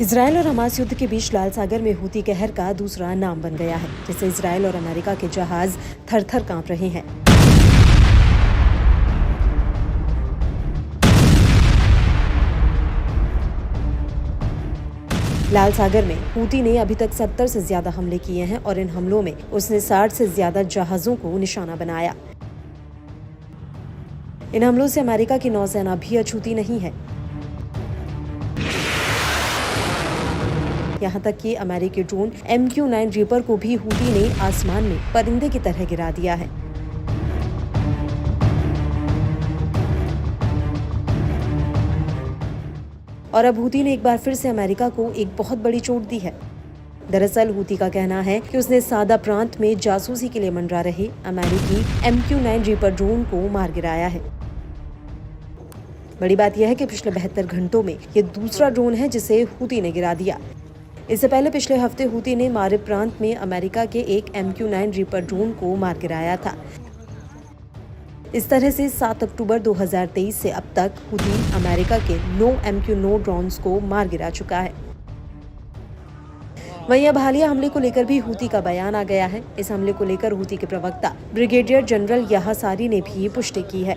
Israel और Hamas युद्ध के बीच लाल सागर में हूती कहर का दूसरा नाम बन गया है, जिससे इजरायल और अमेरिका के जहाज थर-थर कांप रहे हैं। लाल सागर में हूती ने अभी तक 70 से ज्यादा हमले किए हैं और इन हमलों में उसने 60 से ज्यादा जहाजों को निशाना बनाया। इन हमलों से अमेरिका की नौसेना भी अछूती नहीं है। यहाँ तक कि अमेरिकी ड्रोन MQ-9 रीपर को भी हूती ने आसमान में परिंदे की तरह गिरा दिया है। और अब हूती ने एक बार फिर से अमेरिका को एक बहुत बड़ी चोट दी है। दरअसल हूती का कहना है कि उसने सादा प्रांत में जासूसी के लिए मंडरा रहे अमेरिकी MQ-9 रीपर ड्रोन को मार गिराया है। बड़ी बात यह है कि पिछले 72 घंटों में ये दूसरा ड्रोन है जिसे हूती ने गिरा दिया। इससे पहले पिछले हफ्ते हूती ने मारिब प्रांत में अमेरिका के एक MQ-9 रीपर ड्रोन को मार गिराया था। इस तरह से 7 अक्टूबर 2023 से अब तक हूती अमेरिका के 9 MQ-9 ड्रोन्स को मार गिरा चुका है। वहीं अब हालिया हमले को लेकर भी हूती का बयान आ गया है। इस हमले को लेकर हूती के प्रवक्ता ब्रिगेडियर जनरल याह्या सारी ने भी पुष्टि की है।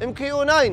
MQ-9،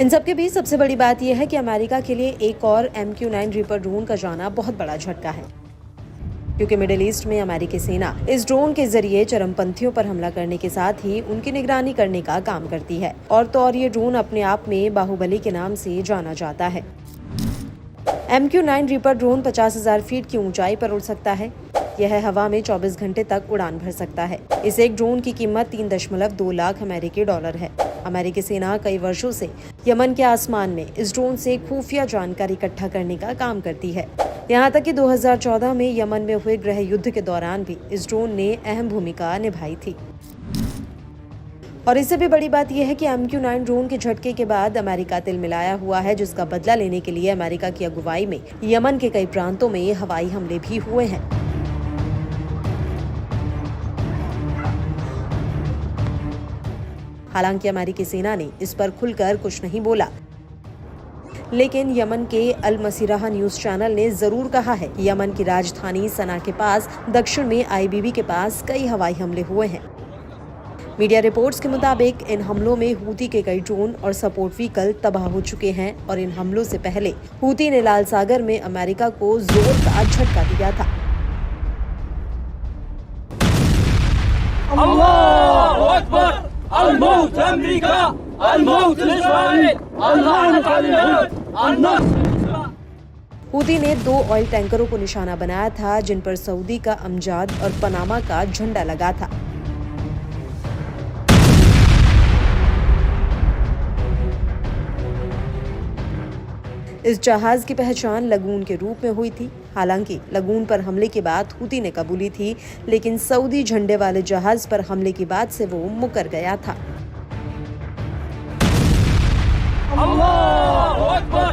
इन सब के बीच सबसे बड़ी बात यह है कि अमेरिका के लिए एक और MQ-9 रीपर ड्रोन का जाना बहुत बड़ा झटका है, क्योंकि मिडिल ईस्ट में अमेरिकी सेना इस ड्रोन के जरिए चरमपंथियों पर हमला करने के साथ ही उनकी निगरानी करने का काम करती है। और तो और ये ड्रोन अपने आप में बाहुबली के नाम से जाना जाता है। MQ-9 रीपर ड्रोन 50,000 फीट की ऊंचाई पर उड़ सकता है। यह हवा में 24 घंटे तक उड़ान भर सकता है। इस एक ड्रोन की कीमत 3.2 लाख अमेरिकी डॉलर है। अमेरिकी सेना कई वर्षों से यमन के आसमान में इस ड्रोन से खुफिया जानकारी इकट्ठा करने का काम करती है। यहाँ तक कि 2014 में यमन में हुए गृह युद्ध के दौरान भी इस ड्रोन ने अहम भूमिका निभाई थी। और इससे भी बड़ी बात यह है कि MQ-9 ड्रोन के झटके के बाद अमेरिका तिल मिलाया हुआ है, जिसका बदला लेने के लिए अमेरिका की अगुवाई में यमन के कई प्रांतों में हवाई हमले भी हुए हैं। हालांकि अमेरिकी सेना ने इस पर खुलकर कुछ नहीं बोला, लेकिन यमन के अल मसीराह न्यूज चैनल ने जरूर कहा है कि यमन की राजधानी सना के पास दक्षिण में IBB के पास कई हवाई हमले हुए हैं। मीडिया रिपोर्ट्स के मुताबिक इन हमलों में हूती के कई ड्रोन और सपोर्ट व्हीकल तबाह हो चुके हैं और इन हमलों से पहले हूती ने लाल सागर में अमेरिका को जोर का झटका दिया था। अल्लाहु अकबर, अल-मौत अमेरिका, अल-मौत इस्राइल, हूती ने 2 ऑयल टैंकरों को निशाना बनाया था, जिन पर सऊदी का अमजाद और पनामा का झंडा लगा था। इस जहाज की पहचान लगून के रूप में हुई थी। हालांकि लगून पर हमले की बात हूती ने कबूली थी, लेकिन सऊदी झंडे वाले जहाज पर हमले की बात से वो मुकर गया था। अल्लाहु अकबर,